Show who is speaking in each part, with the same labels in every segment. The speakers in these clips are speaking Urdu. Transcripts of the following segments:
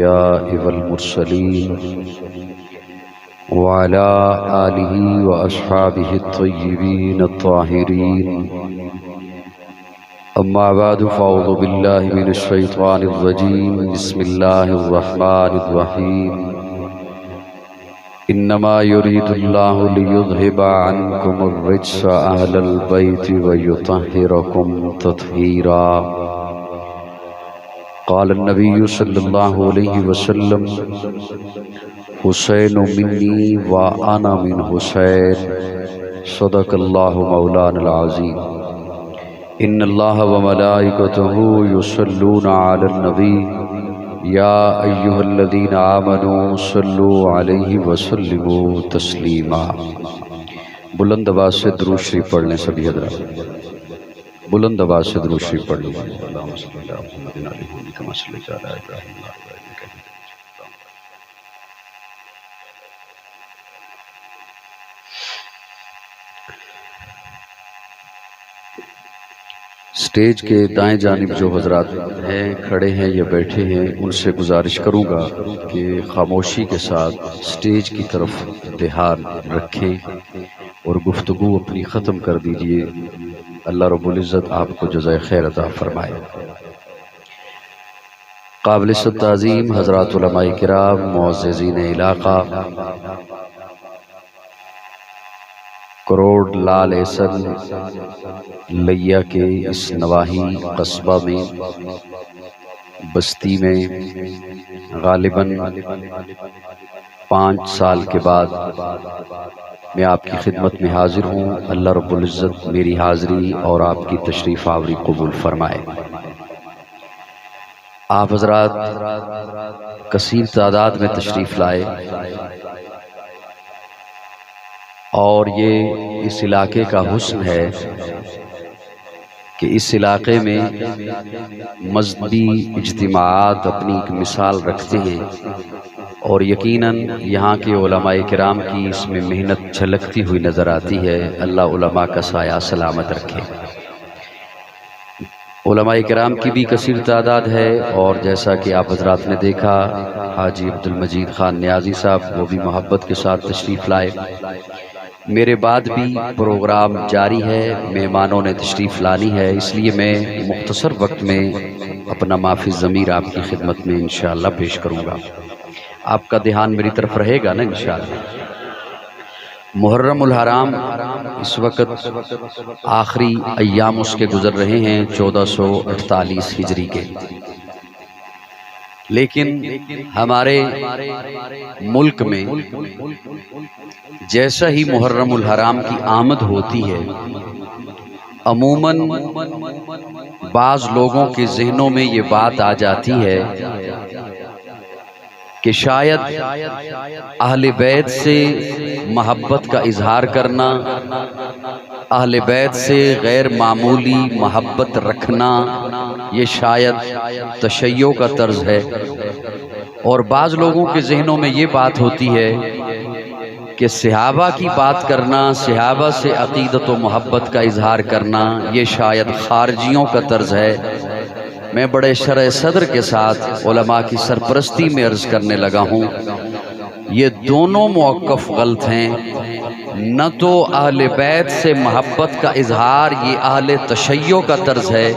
Speaker 1: الأنبياء والمرسلين وعلى آله وأصحابه الطيبين الطاهرين أما بعد فأعوذ بالله من الشيطان الرجيم بسم الله الرحمن الرحيم إنما يريد الله ليذهب عنكم الرجس أهل البيت ويطهركم تطهيرا قال النبي صلى الله عليه وسلم حسين مني وأنا من حسين صدق الله مولانا العظيم إن الله وملائكته يصلون على النبي يا أيها الذين آمنوا صلوا عليه وسلموا تسليما۔ بلند آواز سے درود شریف پڑھ لیں سبھی حضرات، بلند آواز سے درود شریف پڑھ لیں۔ اللہم صلی علی محمد وعلی آلہ محمد کما صلیت علی ابراہیم وعلی آل ابراہیم۔ سٹیج کے دائیں جانب جو حضرات ہیں، کھڑے ہیں یا بیٹھے ہیں، ان سے گزارش کروں گا کہ خاموشی کے ساتھ سٹیج کی طرف دھیان رکھیں اور گفتگو اپنی ختم کر دیجئے۔ اللہ رب العزت آپ کو جزائے خیر عطا فرمائے۔ قابل تعظیم حضرات علماء کرام، معززین علاقہ، کروڑ لال احسن لیا کے اس نواحی قصبہ میں، بستی میں غالباً 5 سال کے بعد میں آپ کی خدمت میں حاضر ہوں۔ اللہ رب العزت میری حاضری اور آپ کی تشریف آوری قبول فرمائے۔ آپ حضرات کثیر تعداد میں تشریف لائے اور یہ اس علاقے کا حسن ہے کہ اس علاقے میں مذہبی اجتماعات اپنی ایک مثال رکھتے ہیں اور یقیناً یہاں کے علماء کرام کی اس میں محنت جھلکتی ہوئی نظر آتی ہے۔ اللہ علماء کا سایہ سلامت رکھے۔ علماء کرام کی بھی کثیر تعداد ہے اور جیسا کہ آپ حضرات نے دیکھا، حاجی عبدالمجید خان نیازی صاحب وہ بھی محبت کے ساتھ تشریف لائے۔ میرے بعد بھی پروگرام جاری ہے، مہمانوں نے تشریف لانی ہے، اس لیے میں مختصر وقت میں اپنا معافی ضمیر آپ کی خدمت میں انشاءاللہ پیش کروں گا۔ آپ کا دھیان میری طرف رہے گا نا انشاءاللہ۔ محرم الحرام اس وقت آخری ایام اس کے گزر رہے ہیں 1448 ہجری کے، لیکن ہمارے ملک میں جیسا ہی محرم الحرام کی آمد ہوتی ہے، عموماً بعض لوگوں کے ذہنوں میں یہ بات آ جاتی ہے کہ شاید اہل بیت سے محبت کا اظہار کرنا، اہل بیت سے غیر معمولی محبت رکھنا، یہ شاید تشیع کا طرز ہے، اور بعض لوگوں کے ذہنوں میں یہ بات ہوتی ہے کہ صحابہ کی بات کرنا، صحابہ سے عقیدت و محبت کا اظہار کرنا، یہ شاید خارجیوں کا طرز ہے۔ میں بڑے شرح صدر کے ساتھ علماء کی سرپرستی میں عرض کرنے لگا ہوں، یہ دونوں موقف غلط ہیں۔ نہ تو اہل بیت سے محبت کا اظہار یہ اہل تشیع کا طرز ہے،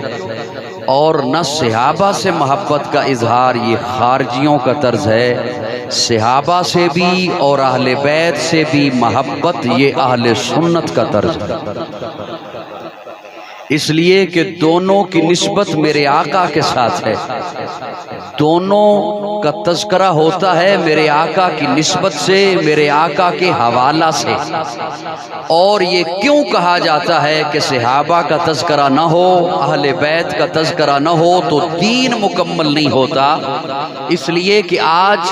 Speaker 1: اور نہ صحابہ سے محبت کا اظہار یہ خارجیوں کا طرز ہے۔ صحابہ سے بھی اور اہل بیت سے بھی محبت یہ اہل سنت کا طرز ہے، اس لیے کہ دونوں کی نسبت میرے آقا کے ساتھ ہے، دونوں کا تذکرہ ہوتا ہے میرے آقا کی نسبت سے، میرے آقا کے حوالہ سے۔ اور یہ کیوں کہا جاتا ہے کہ صحابہ کا تذکرہ نہ ہو، اہل بیت کا تذکرہ نہ ہو تو دین مکمل نہیں ہوتا؟ اس لیے کہ آج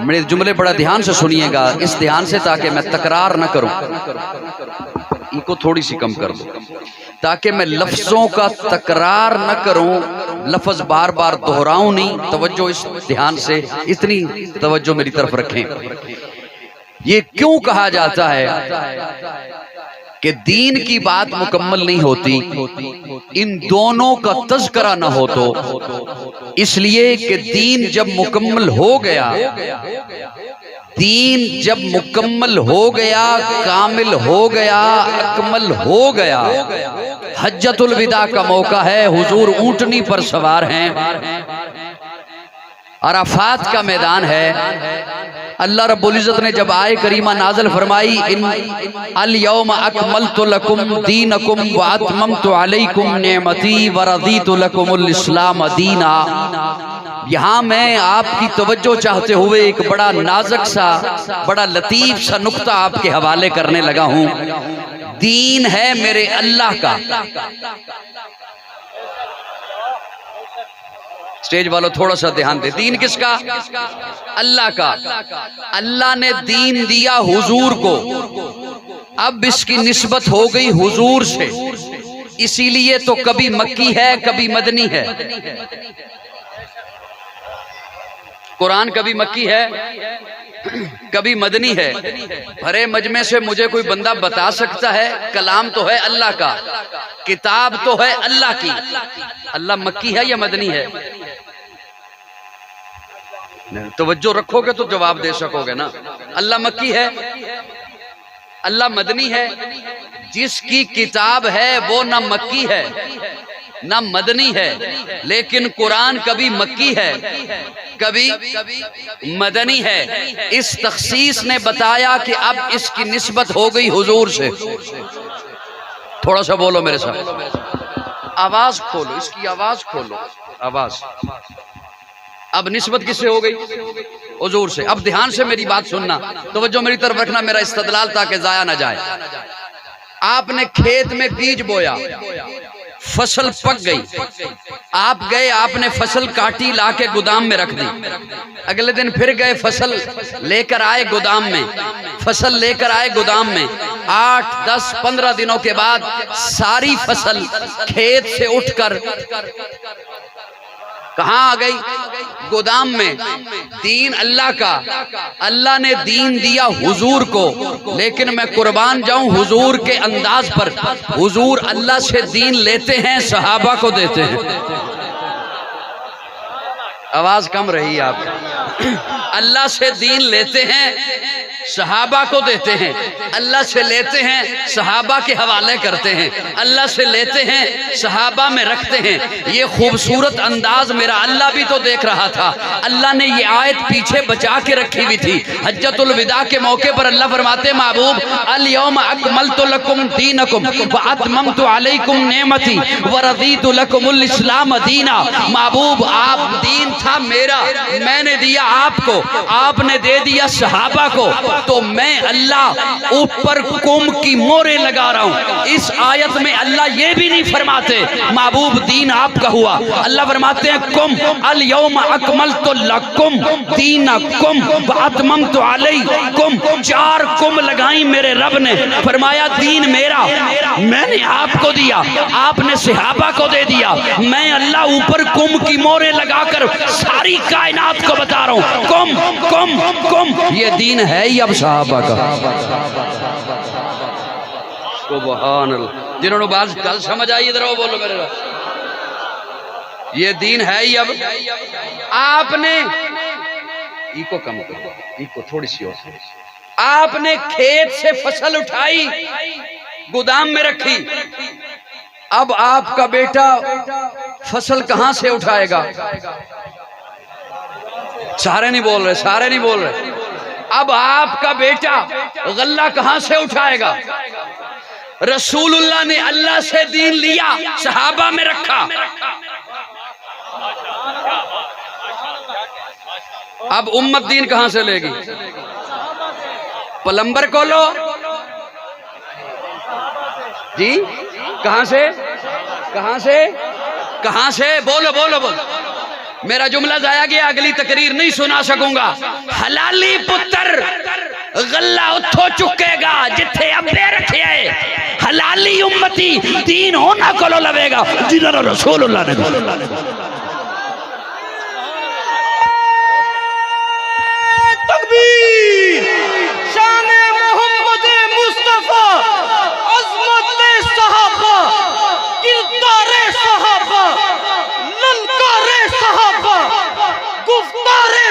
Speaker 1: میرے جملے بڑا دھیان سے سنیے گا، اس دھیان سے تاکہ میں تکرار نہ کروں، ان کو تھوڑی سی کم کر دو تاکہ میں لفظوں کا تکرار نہ کروں، لفظ بار بار دہراؤں نہیں۔ توجہ اس دھیان سے، اتنی توجہ میری طرف رکھیں۔ یہ کیوں کہا جاتا ہے کہ دین کی بات مکمل نہیں ہوتی ان دونوں کا تذکرہ نہ ہو تو، اس لیے کہ دین جب مکمل ہو گیا، دین جب مکمل ہو گیا، کامل ہو گیا، اکمل ہو گیا، حجۃ الوداع کا موقع ہے، حضور اونٹنی پر سوار ہیں، عرفات کا میدان ہے، اللہ رب العزت نے جب آیت کریمہ نازل فرمائی الیوم اکملت لکم دینکم واتممت علیکم نعمتی ورضیت لکم الاسلام دینا، یہاں میں آپ کی توجہ چاہتے ہوئے ایک بڑا نازک سا، بڑا لطیف سا نقطہ آپ کے حوالے کرنے لگا ہوں۔ دین ہے میرے اللہ کا، سٹیج والوں تھوڑا سا دھیان دے، دین کس کا؟ اللہ کا۔ اللہ نے دین دیا حضور کو، اب اس کی نسبت ہو گئی حضور سے، اسی لیے تو کبھی مکی ہے کبھی مدنی ہے۔ قرآن کبھی مکی ہے کبھی مدنی ہے۔ بھرے مجمع سے مجھے کوئی بندہ بتا سکتا ہے کلام تو ہے اللہ کا، کتاب تو ہے اللہ کی، اللہ مکی ہے یا مدنی ہے؟ توجہ رکھو گے تو جواب دے سکو گے نا۔ اللہ مکی ہے، اللہ مدنی ہے۔ جس کی کتاب ہے وہ نہ مکی ہے نہ مدنی ہے، لیکن قرآن کبھی مکی ہے کبھی مدنی ہے۔ اس تخصیص نے بتایا کہ اب اس کی نسبت ہو گئی حضور سے۔ تھوڑا سا بولو میرے ساتھ، آواز کھولو، اس کی آواز کھولو، آواز۔ اب نسبت کس سے ہو گئی؟ حضور سے۔ اب دھیان سے میری بات سننا، توجہ میری طرف رکھنا، میرا استدلال تاکہ ضائع نہ جائے۔ آپ نے کھیت میں بیج بویا، فصل پک گئی، آپ گئے، آپ نے فصل کاٹی، لا کے گودام میں رکھ دی، اگلے دن پھر گئے، فصل لے کر آئے گودام میں، فصل لے کر آئے گودام میں، 8 10 15 دنوں کے بعد ساری فصل کھیت سے اٹھ کر کہاں آ گئی؟ گودام میں۔ دین اللہ کا، اللہ نے دین دیا حضور کو، لیکن میں قربان جاؤں حضور کے انداز پر، حضور اللہ سے دین لیتے ہیں، صحابہ کو دیتے ہیں۔ آواز کم رہی آپ، اللہ سے دین لیتے ہیں، صحابہ کو دیتے ہیں، اللہ سے لیتے ہیں، صحابہ کے حوالے کرتے ہیں، اللہ سے لیتے ہیں، صحابہ میں رکھتے ہیں۔ یہ خوبصورت انداز میرا اللہ بھی تو دیکھ رہا تھا۔ اللہ نے یہ آیت پیچھے بچا کے رکھی ہوئی تھی۔ حجۃ الوداع کے موقع پر اللہ فرماتے محبوب الیوم اکملت لکم دینکم واتممت علیکم نعمتی ورضیت لکم الاسلام دینا۔ محبوب آپ دین تھا میرا، میں نے دیا آپ کو، آپ نے دے دیا صحابہ کو، تو میں اللہ اوپر کم کی مورے لگا رہا ہوں۔ اس آیت میں اللہ یہ بھی نہیں فرماتے محبوب دین آپ کا ہوا، اللہ فرماتے ہیں کم الیوم اکملت لکم دینکم واتممت علیکم، 4 کم لگائیں میرے رب نے، فرمایا دین میرا، میں نے آپ کو دیا، آپ نے صحابہ کو دے دیا، میں اللہ اوپر کم کی مورے لگا کر ساری کائنات کو بتا رہا ہوں کم کم کم۔ یہ دین ہے یا اب صحابہ کا؟ سبحان اللہ۔ جنہوں نے بات کل سمجھ آئی ادھر وہ بولو میرے رب، یہ دین ہے یا اب؟ آپ نے ایکو کم کرو، ایکو تھوڑی سی اور، آپ نے کھیت سے فصل اٹھائی، گودام میں رکھی، اب آپ کا بیٹا فصل کہاں سے اٹھائے گا؟ سارے نہیں بول رہے، سارے نہیں بول رہے۔ اب آپ کا بیٹا غلہ کہاں سے اٹھائے گا؟ رسول اللہ نے اللہ سے دین لیا، صحابہ میں رکھا، اب امت دین کہاں سے لے گی؟ پلمبر کو لو جی، کہاں سے کہاں سے کہاں سے؟ بولو بولو بولو، میرا جملہ ضائع گیا، اگلی تقریر نہیں سنا سکوں گا۔ حلالی پتر غلہ اتھو چکے گا جتھے ابے رکھے آئے، حلالی امتی دین ہونا کلو لوے گا جنہوں رسول اللہ نے۔ تکبیر، شان محمد مصطفیٰ، عظمت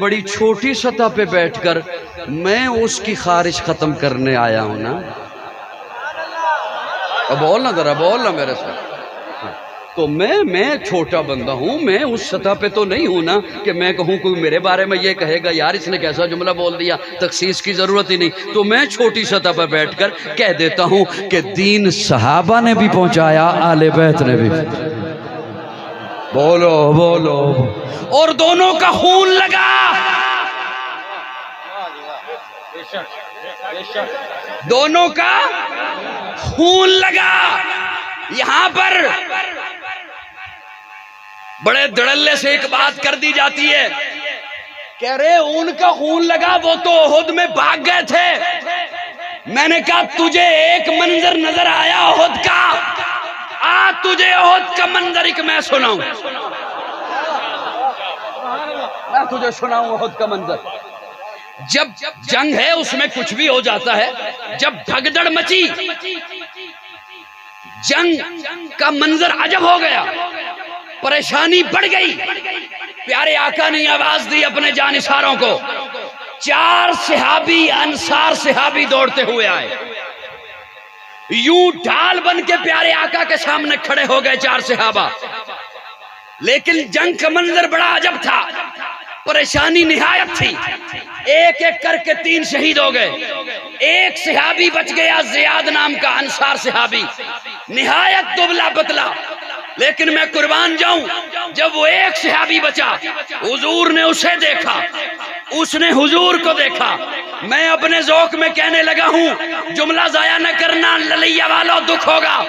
Speaker 1: بڑی چھوٹی سطح پہ بیٹھ کر میں اس کی خارش ختم کرنے آیا ہوں نا. اب بولنا ذرا، بولنا میرے ساتھ. تو میں چھوٹا بندہ ہوں، میں اس سطح پہ تو نہیں ہوں نا کہ میں کہوں کوئی میرے بارے میں یہ کہے گا یار اس نے کیسا جملہ بول دیا، تخصیص کی ضرورت ہی نہیں. تو میں چھوٹی سطح پہ بیٹھ کر کہہ دیتا ہوں کہ دین صحابہ نے بھی پہنچایا، اہل بیت نے بھی. بولو بولو. اور دونوں کا خون لگا، دونوں کا خون لگا. یہاں پر بڑے دڑلے سے ایک بات کر دی جاتی ہے، کہہ رہے ان کا خون لگا، وہ تو احد میں بھاگ گئے تھے. میں نے کہا تجھے ایک منظر نظر آیا احد کا؟ تجھے احد کا منظر ایک میں سناؤں، میں تجھے سناؤں احد کا منظر. جب جنگ ہے اس میں کچھ بھی ہو جاتا ہے. جب بھگدڑ مچی، جنگ کا منظر عجب ہو گیا، پریشانی بڑھ گئی. پیارے آقا نے آواز دی اپنے جانثاروں کو، 4 صحابی انصار صحابی دوڑتے ہوئے آئے، یوں ڈھال بن کے پیارے آقا کے سامنے کھڑے ہو گئے 4 صحابہ. لیکن جنگ کا منظر بڑا عجب تھا، پریشانی نہایت تھی. ایک ایک کر کے 3 شہید ہو گئے. ایک صحابی بچ گیا، زیاد نام کا انصار صحابی، نہایت دبلا پتلا. لیکن میں قربان جاؤں، جب وہ ایک صحابی بچا، حضور نے اسے دیکھا، اس نے حضور کو دیکھا. میں اپنے ذوق میں کہنے لگا ہوں، جملہ ضائع نہ کرنا، للیہ والو دکھ ہوگا.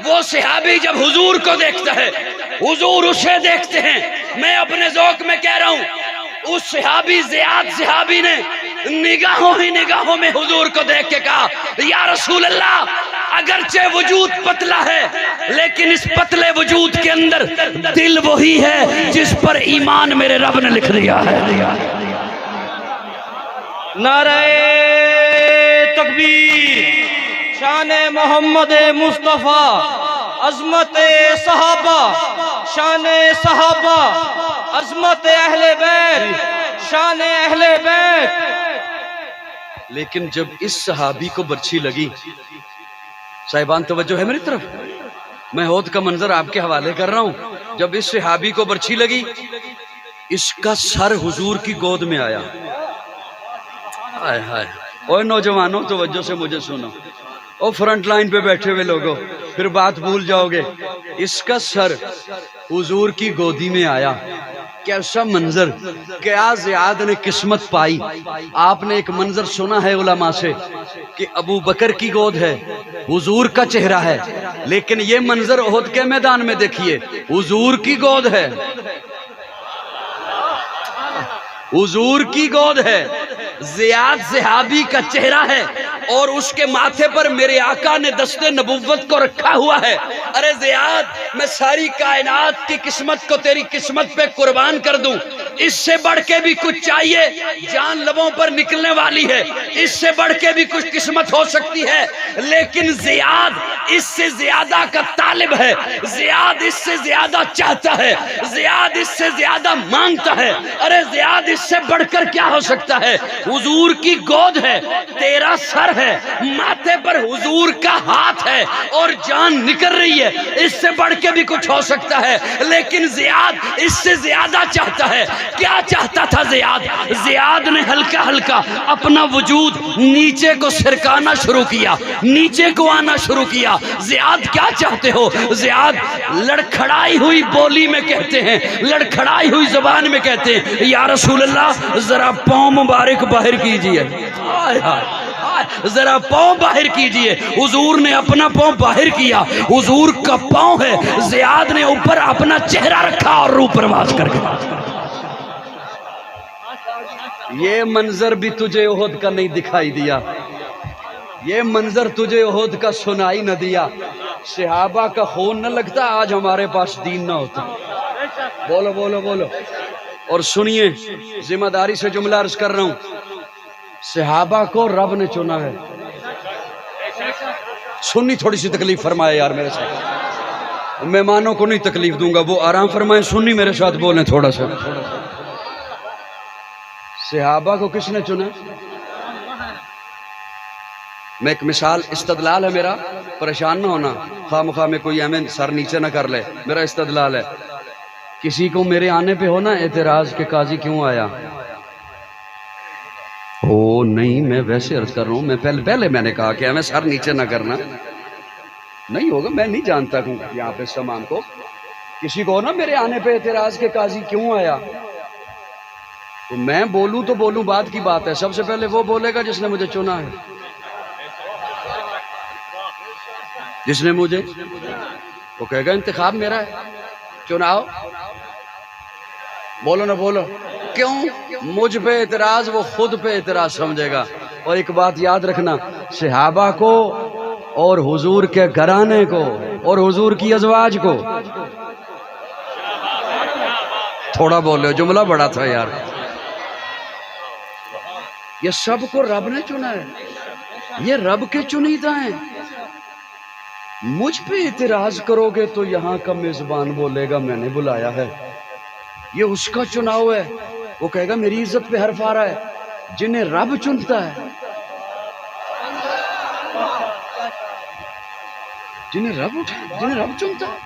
Speaker 1: وہ صحابی جب حضور کو دیکھتا ہے، حضور اسے دیکھتے ہیں. میں اپنے ذوق میں کہہ رہا ہوں، اس صحابی زیاد صحابی نے نگاہوں ہی نگاہوں میں حضور کو دیکھ کے کہا، یا رسول اللہ، اگرچہ وجود پتلا ہے لیکن اس پتلے وجود کے اندر دل وہی ہے جس پر ایمان میرے رب نے لکھ دیا ہے.
Speaker 2: نعرہ تکبیر، شان محمد مصطفیٰ، عظمت صحابہ، شان صحابہ، عظمت اہل بیت، شان اہل بیت.
Speaker 1: لیکن جب اس صحابی کو برچھی لگی، صاحبان توجہ ہے میری طرف، میں احد کا منظر آپ کے حوالے کر رہا ہوں. جب اس صحابی کو برچھی لگی، اس کا سر حضور کی گود میں آیا. ہائے ہائے. اوہ نوجوانوں توجہ سے مجھے سنو، او فرنٹ لائن پہ بیٹھے ہوئے لوگوں، پھر بات بھول جاؤ گے. اس کا سر حضور کی گودی میں آیا. کیسا منظر، کیا زیاد نے قسمت پائی. آپ نے ایک منظر سنا ہے علماء سے کہ ابو بکر کی گود ہے، حضور کا چہرہ ہے، لیکن یہ منظر احد کے میدان میں دیکھیے، حضور کی گود ہے، حضور کی گود ہے، زیاد صحابی کا چہرہ ہے، اور اس کے ماتھے پر میرے آقا نے دست نبوت کو رکھا ہوا ہے. ارے زیاد، میں ساری کائنات کی قسمت کو تیری قسمت پہ قربان کر دوں، اس سے بڑھ کے بھی کچھ چاہیے؟ جان لبوں پر نکلنے والی ہے، اس سے بڑھ کے بھی کچھ قسمت ہو سکتی ہے. لیکن زیاد اس سے زیادہ کا طالب ہے، زیاد اس سے زیادہ چاہتا ہے، زیاد اس سے زیادہ مانگتا ہے. ارے زیاد اس سے بڑھ کر کیا ہو سکتا ہے؟ حضور کی گود ہے، تیرا سر ہے، ماتھے پر حضور کا ہاتھ ہے اور جان نکل رہی ہے، اس سے بڑھ کے بھی کچھ ہو سکتا ہے. لیکن زیاد اس سے زیادہ چاہتا ہے. کیا چاہتا تھا زیاد؟ زیاد نے ہلکا ہلکا اپنا وجود نیچے کو سرکانا شروع کیا، نیچے کو آنا شروع کیا. زیاد کیا چاہتے ہو؟ زیاد لڑکھڑائی ہوئی بولی میں کہتے ہیں، لڑکھڑائی ہوئی زبان میں کہتے ہیں، یا رسول اللہ ذرا پاؤں مبارک باہر کیجئے، ذرا پاؤں باہر کیجئے. حضور نے اپنا پاؤں باہر کیا، حضور کا پاؤں ہے، زیاد نے اوپر اپنا چہرہ رکھا اور روح پرواز کر گیا. یہ منظر بھی تجھے احد کا نہیں دکھائی دیا، یہ منظر تجھے احد کا سنائی نہ دیا. صحابہ کا خون نہ لگتا آج ہمارے پاس دین نہ ہوتا. بولو بولو بولو. اور سنیے، ذمہ داری سے جملہ عرض کر رہا ہوں، صحابہ کو رب نے چنا ہے. سنی تھوڑی سی تکلیف فرمائے یار میرے ساتھ، مہمانوں کو نہیں تکلیف دوں گا، وہ آرام فرمائے. سنی میرے ساتھ بولیں تھوڑا سا. صحابہ کو کس نے چنا؟ میں ایک مثال استدلال ہے میرا، پریشان نہ ہونا، خواہ مخواہ میں کوئی ہمیں سر نیچے نہ کر لے، میرا استدلال ہے۔ کسی کو میرے آنے پہ ہو نا اعتراض کہ قاضی کیوں آیا، او نہیں میں ویسے عرض کر رہا ہوں، میں پہلے میں نے کہا کہ ہمیں سر نیچے نہ کرنا، نہیں ہوگا، میں نہیں جانتا ہوں یہاں پہ اس تمام کو، کسی کو نا میرے آنے پہ اعتراض کہ قاضی کیوں آیا، تو میں بولوں تو بولوں، بات کی بات ہے، سب سے پہلے وہ بولے گا جس نے مجھے چنا ہے، جس نے مجھے، وہ کہے گا انتخاب میرا ہے، چناؤ، بولو نا بولو، کیوں؟ مجھ پہ اعتراض وہ خود پہ اعتراض سمجھے گا۔ اور ایک بات یاد رکھنا، صحابہ کو اور حضور کے گھرانے کو اور حضور کی ازواج کو، تھوڑا بولے، جملہ بڑا تھا یار، یہ سب کو رب نے چنا ہے، یہ رب کے چنیدہ ہیں، مجھ پہ اعتراض کرو گے تو یہاں کا میزبان بولے گا میں نے بلایا ہے، یہ اس کا چناؤ ہے، وہ کہے گا میری عزت پہ حرف آ رہا ہے، جنہیں رب چنتا ہے، جنہیں رب چنتا ہے،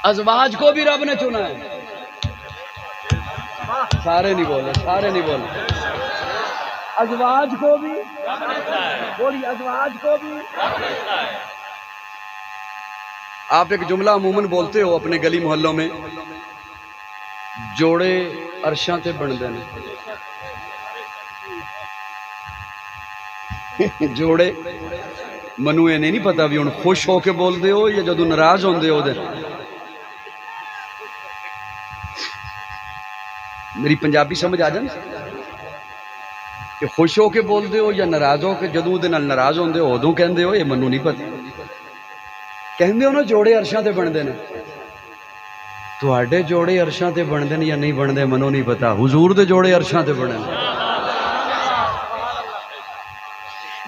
Speaker 1: ازواج کو بھی رب نے چنا ہے، سارے نہیں بولے، ازواج کو بھی بولی، ازواج کو بھی۔ آپ ایک جملہ عموماً بولتے ہو اپنے گلی محلوں میں، جوڑے عرشاں تے بن دینے، جوڑے منو یہ نہیں پتا بھی ہن خوش ہو کے بول دے ہو یا جدو ناراض ہوندے ہو دے، میری پنجابی سمجھ آ جائے کہ خوش ہو کے بول دے ہو یا ناراض ہو کے، جدوں دے نال ناراض ہوندے ہو ادوں کہندے ہو، یہ منو نہیں پتا، کہندے ہو نا جوڑے عرشاں تے بن دے نے، تواڈے جوڑے عرشاں تے بن دے یا نہیں بن دے منو نہیں پتا، حضور دے جوڑے عرشاں تے بنے،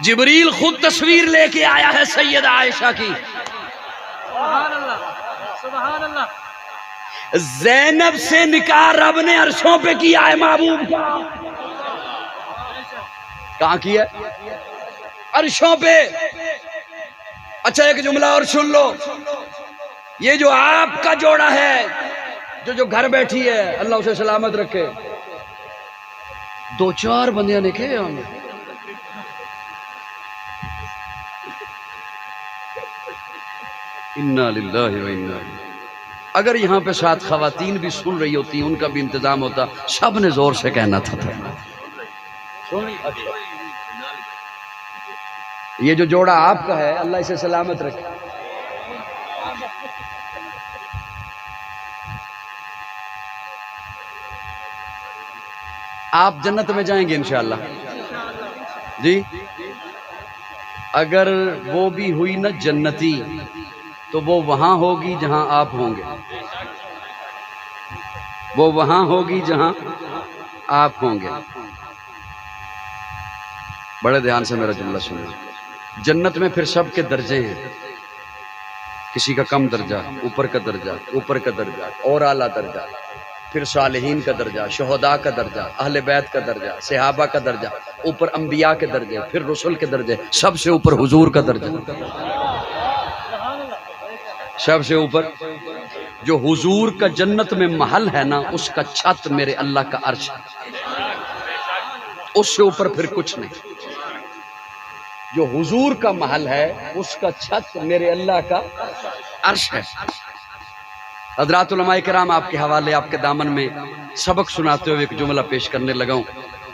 Speaker 1: جبریل خود تصویر لے کے آیا ہے سیدہ عائشہ کی،
Speaker 2: سبحان اللہ،
Speaker 1: زینب سے نکاح رب نے عرشوں پہ کیا ہے، محبوب کا کہاں کیا ہے؟ عرشوں پہ۔ اچھا ایک جملہ اور سن لو، یہ جو آپ کا جوڑا ہے، جو گھر بیٹھی ہے، اللہ اسے سلامت رکھے، 2-4 بندیاں نے کہے ہم انا للہ و انا الیہ، اگر یہاں پہ 7 خواتین بھی سن رہی ہوتی، ان کا بھی انتظام ہوتا، سب نے زور سے کہنا تھا۔ یہ جو جوڑا آپ کا ہے، اللہ اسے سلامت رکھے، آپ جنت میں جائیں گے انشاءاللہ جی، اگر وہ بھی ہوئی نا جنتی تو وہ وہاں ہوگی جہاں آپ ہوں گے، وہ وہاں ہوگی جہاں آپ ہوں گے۔ بڑے دھیان سے میرا جملہ سنیں، جنت میں پھر سب کے درجے ہیں، کسی کا کم درجہ، اوپر کا درجہ، اوپر کا درجہ، اور اعلیٰ درجہ، پھر صالحین کا درجہ، شہداء کا درجہ، اہل بیت کا درجہ، صحابہ کا درجہ، اوپر انبیاء کے درجے، پھر رسول کے درجے، سب سے اوپر حضور کا درجہ، سب سے اوپر جو حضور کا جنت میں محل ہے نا، اس کا چھت میرے اللہ کا عرش ہے، اس سے اوپر پھر کچھ نہیں، جو حضور کا محل ہے اس کا چھت میرے اللہ کا عرش ہے۔ حضرات علماء کرام، آپ کے حوالے، آپ کے دامن میں سبق سناتے ہوئے ایک جملہ پیش کرنے لگا ہوں،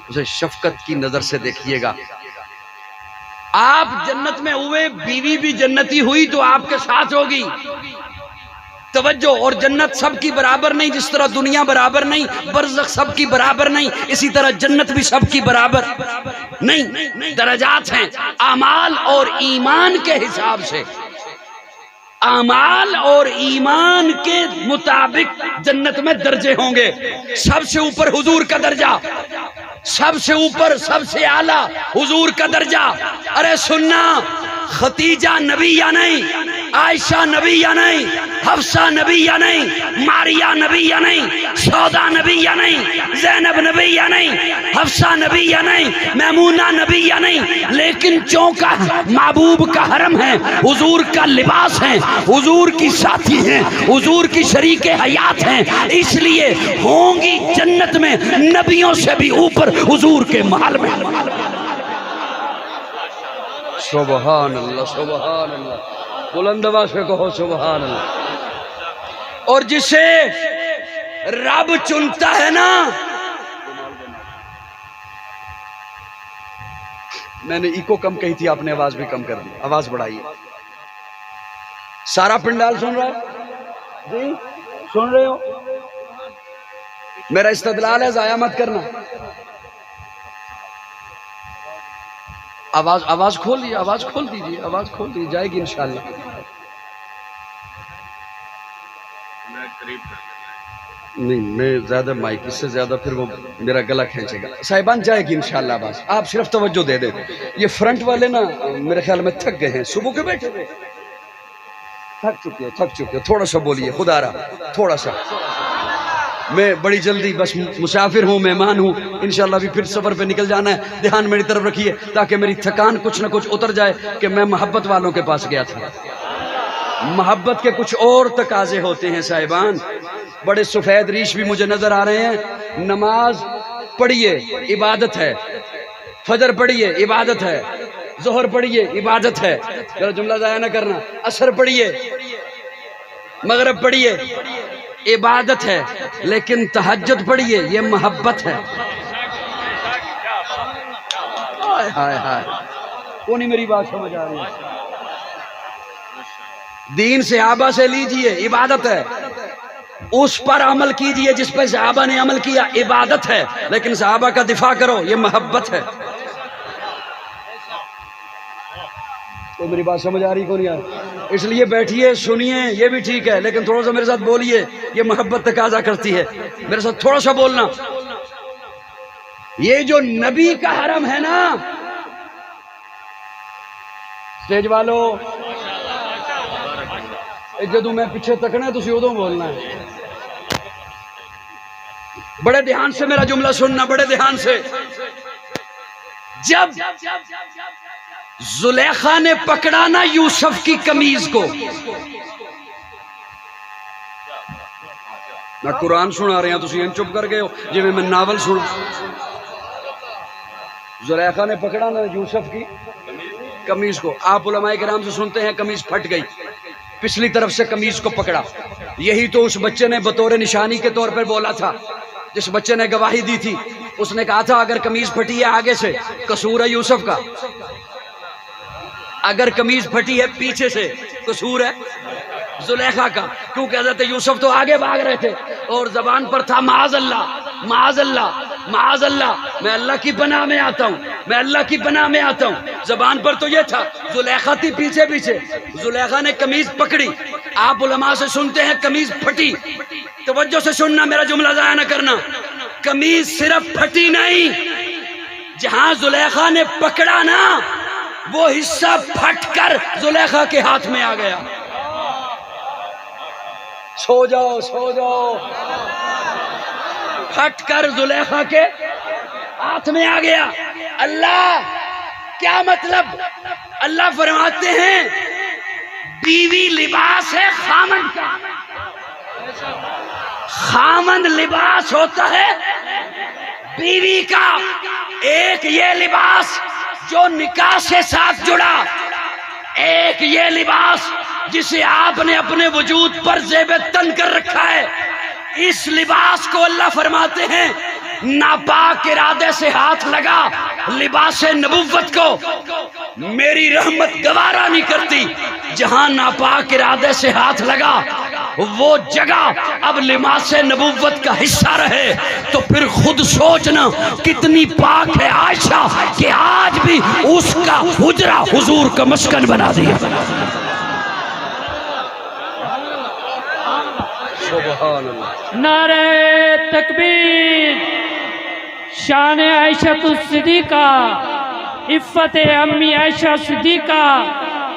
Speaker 1: اسے شفقت کی نظر سے دیکھیے گا۔ آپ جنت میں ہوئے، بیوی بھی جنتی ہوئی تو آپ کے ساتھ ہوگی، توجہ، اور جنت سب کی برابر نہیں، جس طرح دنیا برابر نہیں، برزخ سب کی برابر نہیں، اسی طرح جنت بھی سب کی برابر نہیں، درجات ہیں، اعمال اور ایمان کے حساب سے، اعمال اور ایمان کے مطابق جنت میں درجے ہوں گے۔ سب سے اوپر حضور کا درجہ، سب سے اوپر، سب سے اعلیٰ حضور کا درجہ۔ ارے سننا، ختیجہ نبی یا نہیں؟ عائشہ نبی یا نہیں، حفصہ نبی یا نہیں، ماریہ نبی یا نہیں، سودا نبی یا نہیں، زینب نبی یا نہیں، حفصہ نبی یا نہیں، میمونہ نبی یا نہیں، لیکن چونکہ محبوب کا حرم ہے، حضور کا لباس ہے، حضور کی ساتھی ہیں، حضور کی شریک حیات ہیں، اس لیے ہوں گی جنت میں نبیوں سے بھی اوپر حضور کے محل میں۔ سبحان اللہ، سبحان اللہ، بلند آواز سے کہو سبحان اللہ۔ اور جسے رب چنتا ہے نا، میں نے ایکو کم کہی تھی، آپ نے آواز بھی کم کر دی، آواز بڑھائیے۔ سارا پنڈال سن رہا ہے جی؟ سن رہے ہو؟ میرا استدلال ہے، ضائع مت کرنا۔ آواز کھول دیجیے، آواز کھول دیجیے، آواز کھول دیجیے، جائے گی انشاءاللہ۔ نہیں، میں زیادہ مائک، اس سے زیادہ پھر وہ میرا گلا کھینچے گا۔ صاحبان جائے گی انشاءاللہ آواز، آپ صرف توجہ دے دیں۔ یہ فرنٹ والے نا میرے خیال میں تھک گئے ہیں، صبح کے بیٹھے ہوئے تھک چکے ہو، تھوڑا سا بولیے، خدا رہا تھوڑا سا۔ میں بڑی جلدی بس مسافر ہوں، مہمان ہوں، انشاءاللہ بھی پھر سفر پہ نکل جانا ہے، دھیان میری طرف رکھیے تاکہ میری تھکان کچھ نہ کچھ اتر جائے کہ میں محبت والوں کے پاس گیا تھا۔ محبت کے کچھ اور تقاضے ہوتے ہیں صاحبان، بڑے سفید ریش بھی مجھے نظر آ رہے ہیں۔ نماز پڑھیے، عبادت ہے، فجر پڑھیے، عبادت ہے، ظہر پڑھیے، عبادت ہے، میرا جملہ ضائع نہ کرنا، عصر پڑھیے، مغرب پڑھیے، عبادت ہے، لیکن تہجد پڑھیے، یہ محبت ہے۔ ہائے ہائے، کون میری بات سمجھ آ رہی ہے؟ دین صحابہ سے لیجئے، عبادت ہے، اس پر عمل کیجئے جس پر صحابہ نے عمل کیا، عبادت ہے، لیکن صحابہ کا دفاع کرو، یہ محبت ہے۔ تو میری بات سمجھ آ رہی کون یار؟ اس لیے بیٹھیے، سنیے، یہ بھی ٹھیک ہے، لیکن تھوڑا سا میرے ساتھ بولیے، یہ محبت تقاضا کرتی ہے، میرے ساتھ تھوڑا سا بولنا۔ یہ جو نبی کا حرم ہے نا، سٹیج والو جدو میں پیچھے تکنا ہے تسی ادوں بولنا ہے۔ بڑے دھیان سے میرا جملہ سننا، بڑے دھیان سے۔ جب زلیخا نے پکڑا نا یوسف کی قمیض کو، میں قرآن سنا رہے ہیں، تسی ان چپ کر گئے ہو جی میں ناول سنا۔ زلیخا نے پکڑا نا یوسف کی قمیض کو، آپ علماء کرام سے سنتے ہیں قمیض پھٹ گئی، پچھلی طرف سے قمیض کو پکڑا۔ یہی تو اس بچے نے بطور نشانی کے طور پر بولا تھا، جس بچے نے گواہی دی تھی، اس نے کہا تھا اگر قمیض پھٹی ہے آگے سے قصور ہے یوسف کا، اگر قمیض پھٹی ہے پیچھے سے قصور ہے زلیخا کا، کیونکہ حضرت یوسف تو آگے بھاگ رہے تھے اور زبان پر تھا معاذ اللہ، معاذ اللہ، معاذ اللہ، میں اللہ کی پناہ میں آتا ہوں، میں اللہ کی پناہ میں آتا ہوں۔ زبان پر تو یہ تھا، زلیخا تھی پیچھے پیچھے، زلیخا نے قمیض پکڑی، آپ علماء سے سنتے ہیں قمیض پھٹی۔ توجہ سے سننا، میرا جملہ ضائع نہ کرنا۔ قمیض صرف پھٹی نہیں، جہاں زلیخا نے پکڑا نا وہ حصہ پھٹ کر زلیخا کے ہاتھ میں آ گیا۔ سو جاؤ، سو جاؤ، پھٹ کر زلیخا کے ہاتھ میں آ گیا۔ اللہ کیا مطلب؟ اللہ فرماتے ہیں بیوی لباس ہے خامند کا، خامند لباس ہوتا ہے بیوی کا۔ ایک یہ لباس جو نکاح سے ساتھ جڑا، ایک یہ لباس جسے آپ نے اپنے وجود پر زیب تن کر رکھا ہے۔ اس لباس کو اللہ فرماتے ہیں ناپاک ارادے سے ہاتھ لگا لباس نبوت کو، میری رحمت گوارا نہیں کرتی۔ جہاں ناپاک ارادے سے ہاتھ لگا وہ جگہ اب لباس نبوت کا حصہ رہے تو پھر خود سوچنا کتنی پاک ہے عائشہ کہ آج بھی اس کا حجرہ حضور کا مسکن بنا دیا۔ سبحان اللہ،
Speaker 3: نعرہ تکبیر، شان عائشہ الصدیقہ، عفت امی عائشہ صدیقہ،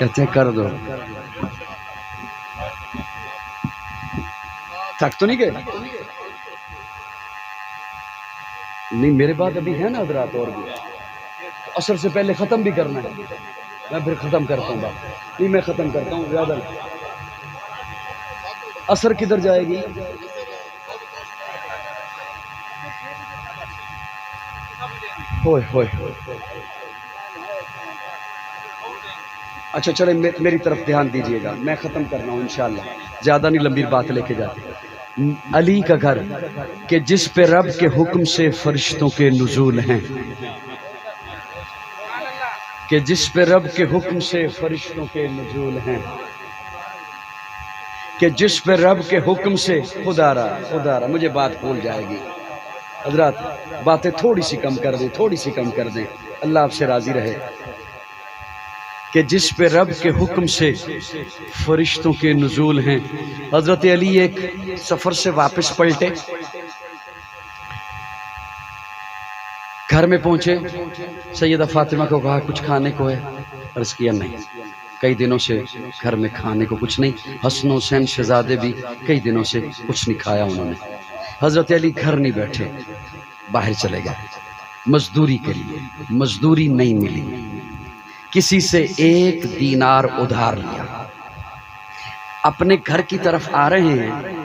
Speaker 4: کہتے ہیں کر دو. تھک تو نہیں گئے؟ نہیں میرے بعد ابھی ہے نا حضرات اور بھی. عصر سے پہلے ختم بھی کرنا ہے. میں پھر ختم کرتا ہوں بات. نہیں میں ختم کرتا ہوں زیادہ. عصر کدھر جائے گی؟ ہوئے ہوئے. اچھا چلے میری طرف دھیان دیجئے گا. میں ختم کر رہا ہوں انشاءاللہ. زیادہ نہیں لمبی بات لے کے جاتے. علی کا گھر کہ جس پہ رب کے حکم سے فرشتوں کے نزول ہیں، کہ جس پہ رب کے حکم سے فرشتوں کے نزول ہیں، کہ جس پہ رب کے حکم سے خدا رہا مجھے بات بھول جائے گی. حضرات باتیں تھوڑی سی کم کر دیں، تھوڑی سی کم کر دیں، اللہ آپ سے راضی رہے. کہ جس پہ رب کے حکم سے فرشتوں کے نزول ہیں. حضرت علی ایک سفر سے واپس پلٹے، گھر میں پہنچے. سیدہ فاطمہ کو کہا کچھ کھانے کو ہے؟ عرض کیا نہیں، کئی دنوں سے گھر میں کھانے کو کچھ نہیں. حسن حسین شہزادے بھی کئی دنوں سے کچھ نہیں کھایا انہوں نے. حضرت علی گھر نہیں بیٹھے، باہر چلے گئے مزدوری کے لیے. مزدوری نہیں ملی، کسی سے 1 دینار ادھار لیا. اپنے گھر کی طرف آ رہے ہیں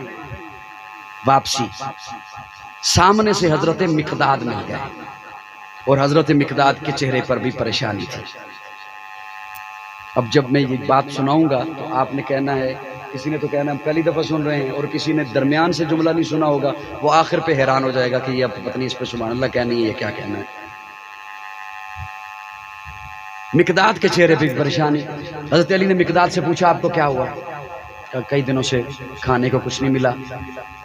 Speaker 4: واپسی، سامنے سے حضرت مقداد مل گئے اور حضرت مقداد کے چہرے پر بھی پریشانی تھی. اب جب میں یہ بات سناؤں گا تو آپ نے کہنا ہے، کسی نے تو کہنا ہم پہلی دفعہ سن رہے ہیں، اور کسی نے درمیان سے جملہ نہیں سنا ہوگا، وہ آخر پہ حیران ہو جائے گا کہ یہ اب پتہ نہیں اس پہ سبحان اللہ کہنی ہے، یہ کیا کہنا ہے. مقداد کے چہرے پہ پریشانی. حضرت علی نے مقداد سے پوچھا آپ کو کیا ہوا؟ کہا کئی دنوں سے کھانے کو کچھ نہیں ملا،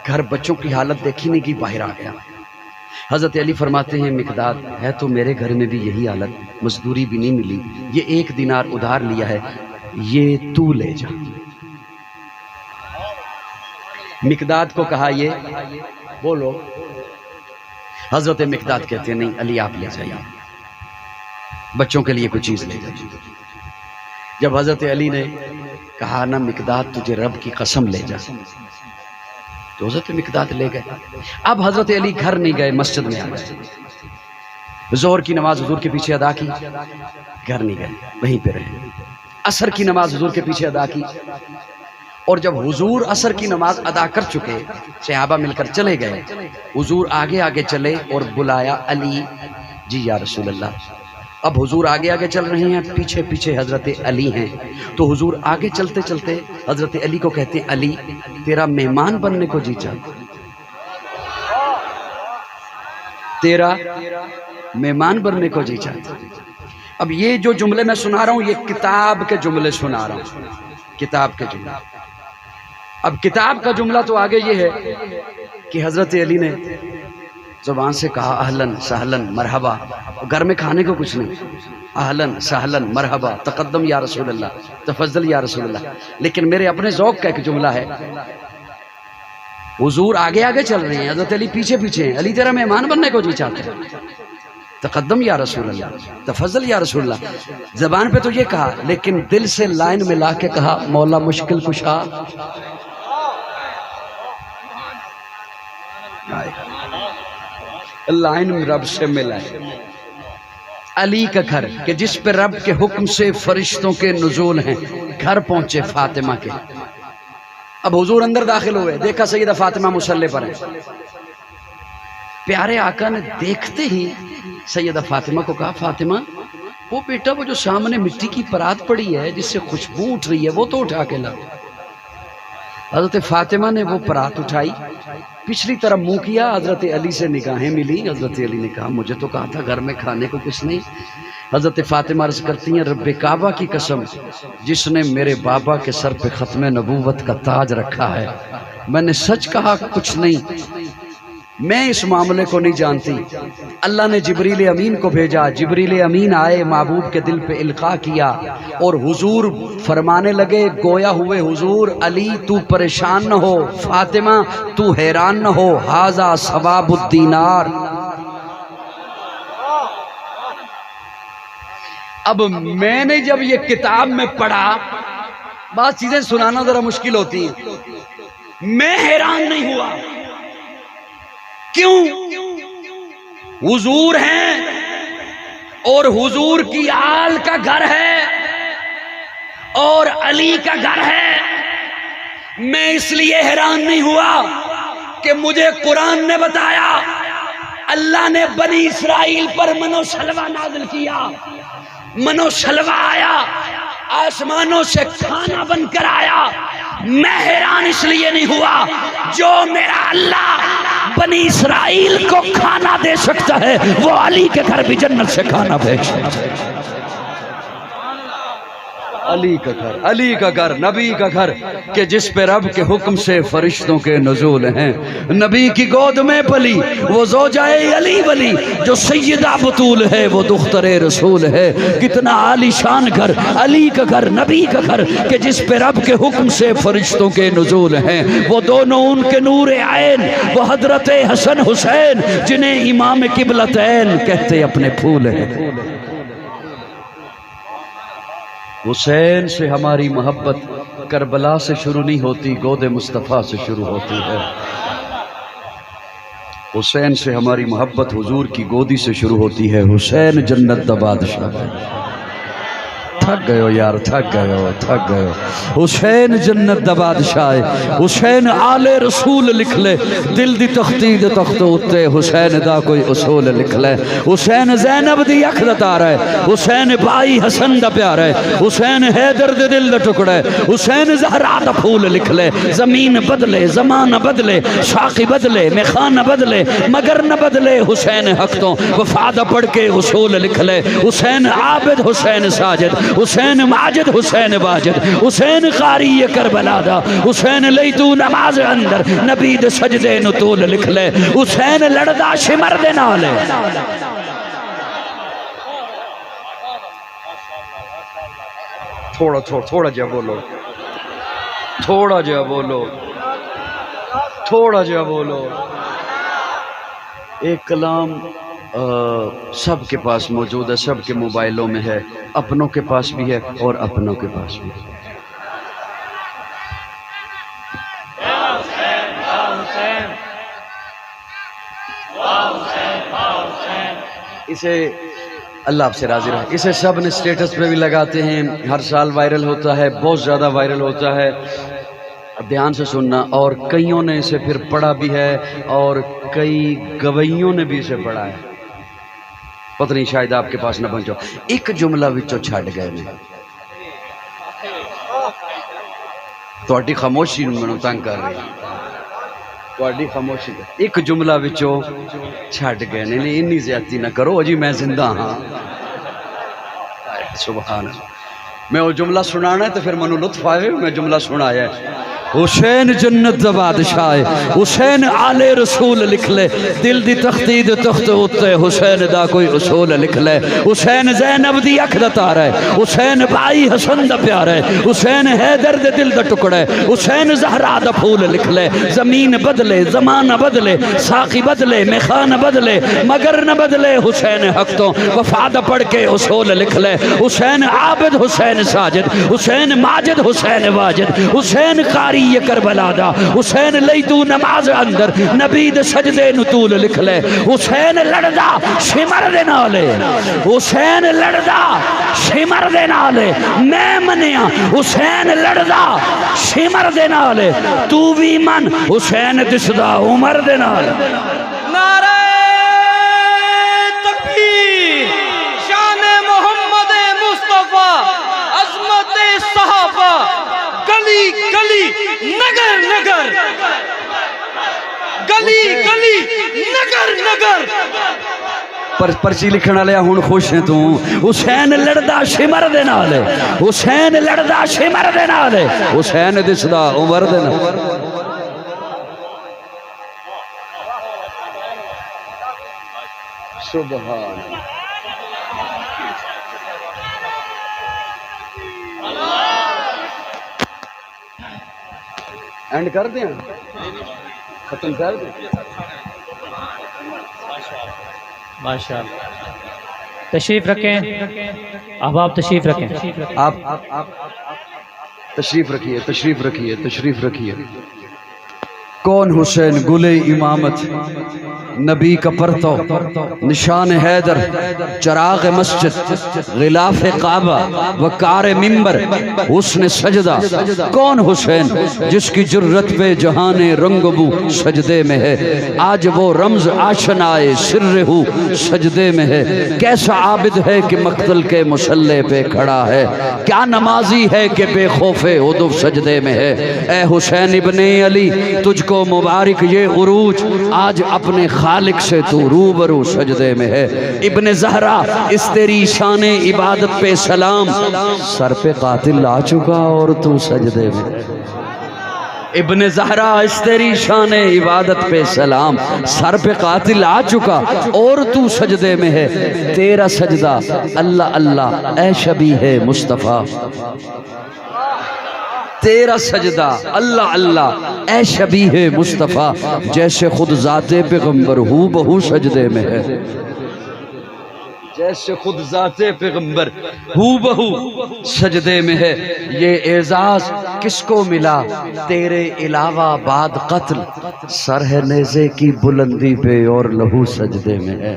Speaker 4: گھر بچوں کی حالت دیکھی نہیں کہ باہر آ گیا. حضرت علی فرماتے ہیں مقداد ہے تو میرے گھر میں بھی یہی حالت، مزدوری بھی نہیں ملی، یہ 1 دینار ادھار لیا ہے، یہ تو لے جا. مقداد کو کہا یہ بولو. حضرت مقداد کہتے ہیں نہیں علی آپ لے جائیے، بچوں کے لیے کوئی چیز لے جائیے. جب حضرت علی نے کہا نا مقداد تجھے رب کی قسم لے جا، تو حضرت مقداد لے گئے. اب حضرت علی گھر نہیں گئے، مسجد میں آ گئے. ظہر کی نماز حضور کے پیچھے ادا کی، گھر نہیں گئے، وہیں پہ رہے. عصر کی نماز حضور کے پیچھے ادا کی، اور جب حضور عصر کی نماز ادا کر چکے صحابہ مل کر چلے گئے، حضور آگے آگے چلے اور بلایا علی جی یا رسول اللہ. اب حضور آگے آگے چل رہے ہیں، پیچھے پیچھے حضرت علی ہیں. تو حضور آگے چلتے چلتے حضرت علی کو کہتے ہیں علی تیرا مہمان بننے کو جی چاہتا، تیرا مہمان بننے کو جی چاہتا. اب یہ جو جملے میں سنا رہا ہوں یہ کتاب کے جملے سنا رہا ہوں، کتاب کے جملے. اب کتاب کا جملہ تو آگے یہ ہے کہ حضرت علی نے زبان سے کہا اہلن سہلن مرحبا، گھر میں کھانے کو کچھ نہیں، اہلن سہلن مرحبا تقدم یا رسول اللہ تفضل یا رسول اللہ. لیکن میرے اپنے ذوق کا ایک جملہ ہے، حضور آگے آگے چل رہے ہیں، حضرت علی پیچھے پیچھے ہیں. علی تیرا مہمان بننے کو جی چاہتے ہیں، تقدم یا رسول اللہ تفضل یا رسول اللہ. زبان پہ تو یہ کہا لیکن دل سے لائن میں لا کے کہا مولا مشکل کشا. لائن میں رب سے ملا ہے. علی کا گھر کہ جس پہ رب کے حکم سے فرشتوں کے نزول ہیں. گھر پہنچے فاطمہ کے. اب حضور اندر داخل ہوئے، دیکھا سیدہ فاطمہ مصلی پر ہیں. پیارے آقا نے دیکھتے ہی سیدہ فاطمہ کو کہا فاطمہ وہ بیٹا وہ جو سامنے مٹی کی پرات پڑی ہے جس سے خوشبو اٹھ رہی ہے وہ تو اٹھا کے لا. حضرت فاطمہ نے وہ پرات اٹھائی، پچھلی طرف منہ کیا، حضرت علی سے نگاہیں ملی. حضرت علی نے کہا مجھے تو کہا تھا گھر میں کھانے کو کچھ نہیں. حضرت فاطمہ عرض کرتی ہیں رب کعبہ کی قسم جس نے میرے بابا کے سر پہ ختم نبوت کا تاج رکھا ہے، میں نے سچ کہا کچھ نہیں، میں اس معاملے کو نہیں جانتی. اللہ نے جبریل امین کو بھیجا، جبریل امین آئے، محبوب کے دل پہ القاء کیا اور حضور فرمانے لگے گویا ہوئے حضور علی تو پریشان نہ ہو، فاطمہ تو حیران نہ ہو، ھذا ثواب الدینار. اب میں نے جب یہ کتاب میں پڑھا، بعض چیزیں سنانا ذرا مشکل ہوتی ہیں، میں حیران نہیں ہوا. کیوں؟ حضور ہیں اور حضور کی آل کا گھر ہے اور علی کا گھر ہے. میں اس لیے حیران نہیں ہوا کہ مجھے قرآن نے بتایا اللہ نے بنی اسرائیل پر منو سلوہ نازل کیا. منو سلوہ آیا، آسمانوں سے کھانا بن کر آیا. میں حیران اس لیے نہیں ہوا، جو میرا اللہ بنی اسرائیل کو کھانا دے سکتا ہے وہ علی کے گھر بھی جنت سے کھانا بھیج سکتا ہے. علی کا گھر، علی کا گھر، نبی کا گھر کہ جس پہ رب کے حکم سے فرشتوں کے نزول ہیں. نبی کی گود میں پلی وہ زوجہ علی ولی، جو سیدہ بطول ہے وہ دختر رسول ہے. کتنا عالی شان گھر، علی کا گھر، نبی کا گھر کہ جس پہ رب کے حکم سے فرشتوں کے نزول ہیں. وہ دونوں ان کے نور عین، وہ حضرت حسن حسین جنہیں امام قبلتین کہتے اپنے پھول ہیں. حسین سے ہماری محبت کربلا سے شروع نہیں ہوتی، گود مصطفیٰ سے شروع ہوتی ہے. حسین سے ہماری محبت حضور کی گودی سے شروع ہوتی ہے. حسین جنت دا بادشاہ ہے. تھک گئے ہو یار، تھک گئے ہو، تھک گئے ہو. حسین جنت دا بادشاہ ہے. حسین آل رسول لکھ لے، دل دی تختی دے تخت اتے حسین دا کوئی اصول لکھ لے. حسین زینب دی اکھ دا تارا ہے، حسین بائی حسن دا پیارا ہے، حسین حیدر دے دل دا ٹکڑا ہے. حسین زہرا دا پھول لکھ لے. زمین بدلے، زمانہ بدلے، ساقی بدلے، میخانہ بدلے، مگر نہ بدلے حسین حق تو. وفاد پڑھ کے اصول لکھ لے. حسین عابد، حسین ساجد، حسین ماجد، حسین واجد، حسین قاری کربلا دا. حسین لئی تو نماز اندر نبی دے سجدے نو طول لکھ لے. حسین لڑدا شمر دے نالے. تھوڑا جا بولو، تھوڑا جا بولو، تھوڑا جا بولو. ایک کلام سب کے پاس موجود ہے، سب کے موبائلوں میں ہے، اپنوں کے پاس بھی ہے اور اپنوں کے پاس بھی ہے. اسے اللہ آپ سے راضی رہے. اسے سب نے سٹیٹس پہ بھی لگاتے ہیں، ہر سال وائرل ہوتا ہے، بہت زیادہ وائرل ہوتا ہے. دھیان سے سننا. اور کئیوں نے اسے پھر پڑھا بھی ہے اور کئی گویوں نے بھی اسے پڑھا ہے. پتہ نہیں شاید آپ کے پاس نہ پہنچو. ایک جملہ وچوں چھڈ گئے نے. تہاڈی خاموشی مینوں تنگ کر رہی ہے. تہاڈی خاموشی ایک جملہ وچوں چھڈ گئے نے. نہیں انی زیادتی نہ کرو، اجی میں زندہ ہاں. سبحان اللہ. میں وہ جملہ سنانا ہے تو پھر منو لطف آئے. میں جملہ سنایا ہے. حسین جنت دا بادشاہ ہے. حسین آل رسول لکھ لے. دل دی تختی دے تخت اتے حسین دا کوئی اصول لکھ لے. حسین زینب دی اکھ دا تارا ہے. حسین بائی حسن دا پیارا ہے. حسین حیدر دے دل دا ٹکڑا ہے. حسین زہرا دا پھول لکھ لے. زمین بدلے، زمانہ بدلے، ساقی بدلے، میخانہ بدلے، مگر نہ بدلے حسین حق تو. وفاد پڑھ کے اصول لکھ لے. حسین عابد، حسین ساجد، حسین ماجد، حسین واجد، حسین قاری کربلا دا. حسین لئی تو نماز اندر نبی دے سجدے نو طول لکھ لے. حسین لڑدا شمر دے نالے. حسین لڑدا شمر دے نالے. میں منیا حسین لڑدا شمر دے نالے. تو بھی من حسین دسدا عمر دے نالے.
Speaker 2: نعرہ تکبیر، شان محمد مصطفیٰ، عظمت صحابہ، گلی گلی نگر نگر، گلی گلی نگر نگر.
Speaker 4: پرچی لکھن والے ہن خوش ہیں تو. حسین لڑدا شمر دے نال. حسین لڑدا شمر دے نال. حسین دسدا عمر دے نال. سبحان اینڈ کر دیں، ختم کر دیں.
Speaker 3: ماشاءاللہ. تشریف رکھیں احباب، تشریف رکھیں.
Speaker 4: آپ تشریف رکھیے، تشریف رکھیے، تشریف رکھیے. کون حسین گلے امامت، نبی کا پرتو، نشان حیدر، چراغ مسجد، غلاف کعبہ، وقار ممبر، حسن سجدہ. کون حسین جس کی جرت پہ جہان رنگ بو سجدے میں ہے؟ آج وہ رمز آشنائے سر ہو سجدے میں ہے. کیسا عابد ہے کہ مقتل کے مسلح پہ کھڑا ہے؟ کیا نمازی ہے کہ بے خوف ہدف سجدے میں ہے؟ اے حسین ابن علی، تجھ کو مبارک یہ عروج، آج اپنے خالق سے تو روبرو سجدے میں ہے. ابن زہرا، اس تیری شان عبادت پہ سلام، سر پہ قاتل آ چکا اور تو سجدے میں. ابن زہرا، اس تیری شان عبادت پہ سلام، سر پہ قاتل آ چکا اور تو سجدے میں ہے. تیرا سجدہ اللہ اللہ اے شبیہ مصطفیٰ، تیرا سجدہ اللہ اللہ اے شبیہ مصطفیٰ، جیسے خود ذات پیغمبر ہو بہو سجدے میں ہے. جیسے خود ذات پیغمبر ہو بہو سجدے میں ہے. یہ اعزاز کس کو ملا تیرے علاوہ بعد قتل؟ سر ہے نیزے کی بلندی پہ اور لہو سجدے میں ہے.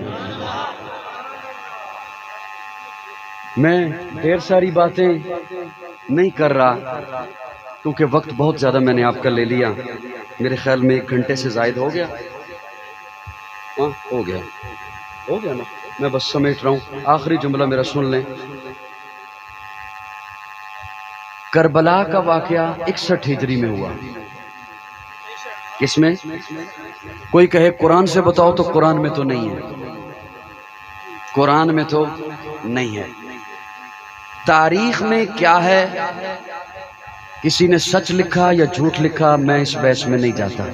Speaker 4: میں ڈھیر ساری باتیں نہیں کر رہا کیونکہ وقت بہت زیادہ میں نے آپ کا لے لیا. میرے خیال میں 1 گھنٹے سے زائد ہو گیا. ہاں ہو گیا نا. میں بس سمیٹ رہا ہوں. آخری جملہ میرا سن لیں. کربلا کا واقعہ 61 ہجری میں ہوا. کس میں؟ کوئی کہے قرآن سے بتاؤ تو قرآن میں تو نہیں ہے. قرآن میں تو نہیں ہے. تاریخ میں کیا ہے؟ کسی نے سچ لکھا یا جھوٹ لکھا، میں اس بحث میں نہیں جاتا.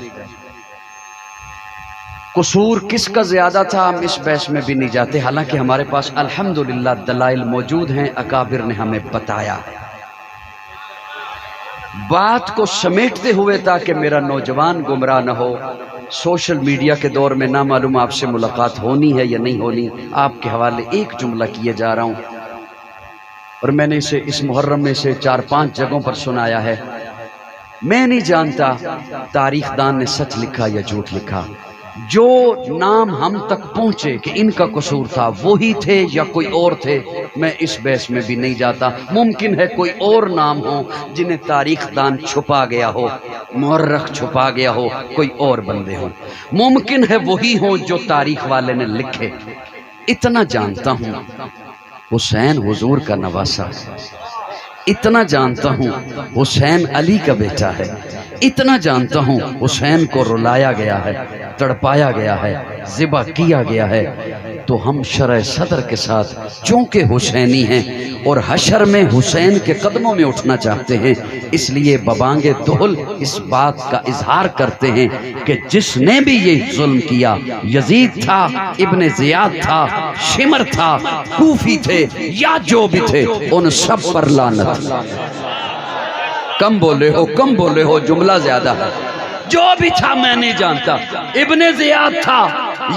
Speaker 4: قصور کس کا زیادہ تھا ہم اس بحث میں بھی نہیں جاتے، حالانکہ ہمارے پاس الحمدللہ دلائل موجود ہیں، اکابر نے ہمیں بتایا. بات کو سمیٹتے ہوئے تاکہ میرا نوجوان گمراہ نہ ہو، سوشل میڈیا کے دور میں نہ معلوم آپ سے ملاقات ہونی ہے یا نہیں ہونی، آپ کے حوالے ایک جملہ کیے جا رہا ہوں اور میں نے اسے اس محرم میں سے 4-5 جگہوں پر سنایا ہے. میں نہیں جانتا تاریخ دان نے سچ لکھا یا جھوٹ لکھا. جو نام ہم تک پہنچے کہ ان کا قصور تھا وہی تھے یا کوئی اور تھے، میں اس بحث میں بھی نہیں جاتا. ممکن ہے کوئی اور نام ہو جنہیں تاریخ دان چھپا گیا ہو، مورخ چھپا گیا ہو، کوئی اور بندے ہوں. ممکن ہے وہی ہوں جو تاریخ والے نے لکھے. اتنا جانتا ہوں حسین حضور کا نواسا، اتنا جانتا ہوں حسین علی کا بیٹا ہے، اتنا جانتا ہوں حسین کو رلایا گیا ہے، تڑپایا گیا ہے، ذبح کیا گیا ہے. تو ہم شرح صدر کے ساتھ چونکہ حسینی ہیں اور حشر میں حسین کے قدموں میں اٹھنا چاہتے ہیں، اس لیے ببانگ دہل اس بات کا اظہار کرتے ہیں کہ جس نے بھی یہ ظلم کیا، یزید تھا، ابن زیاد تھا، شمر تھا، کوفی تھے یا جو بھی تھے، ان سب پر لعنت. کم بولے ہو جملہ زیادہ ہے. جو بھی تھا میں نہیں جانتا. ابن زیاد تھا،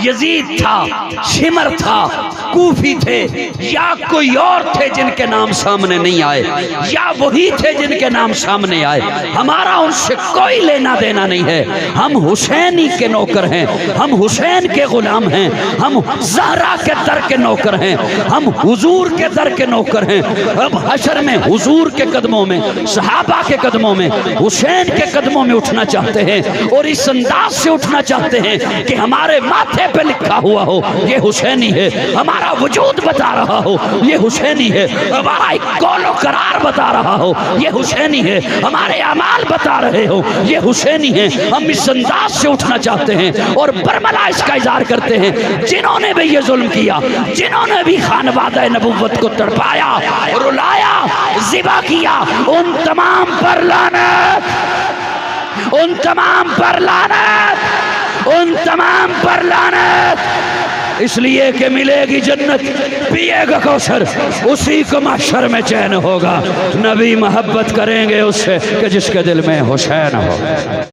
Speaker 4: یزید تھا، شمر تھا، کوفی تھے یا کوئی اور تھے جن کے نام سامنے نہیں آئے، یا وہی تھے جن کے نام سامنے آئے. ہمارا ان سے کوئی لینا دینا نہیں ہے. ہم حسینی کے نوکر ہیں، ہم حسین کے غلام ہیں، ہم زہرا کے در کے نوکر ہیں، ہم حضور کے در کے نوکر ہیں. اب حشر میں حضور کے قدموں میں، صحابہ کے قدموں میں، حسین کے قدموں میں اٹھنا چاہتے ہیں اور اس انداز سے اٹھنا چاہتے ہیں کہ ہمارے ماتھے پہ لکھا ہوا ہو یہ حسینی ہے، ہمارا وجود بتا رہا ہو یہ حسینی ہے، ہمارا ایک قول و قرار بتا رہا ہو یہ حسینی ہے، ہمارے اعمال بتا رہے ہو یہ حسینی ہے. ہم اس انداز سے اٹھنا چاہتے ہیں اور برملا اس کا اظہار کرتے ہیں جنہوں نے بھی یہ ظلم کیا، جنہوں نے بھی خانوادہ نبوت کو تڑپایا، رلایا، ذبح کیا، ان تمام پر لعنت، ان تمام پر لعنت، ان تمام پر لعنت. اس لیے کہ ملے گی جنت، پیے گا کوثر، اسی کو محشر میں چین ہوگا. نبی محبت کریں گے اس سے کہ جس کے دل میں حسین ہو.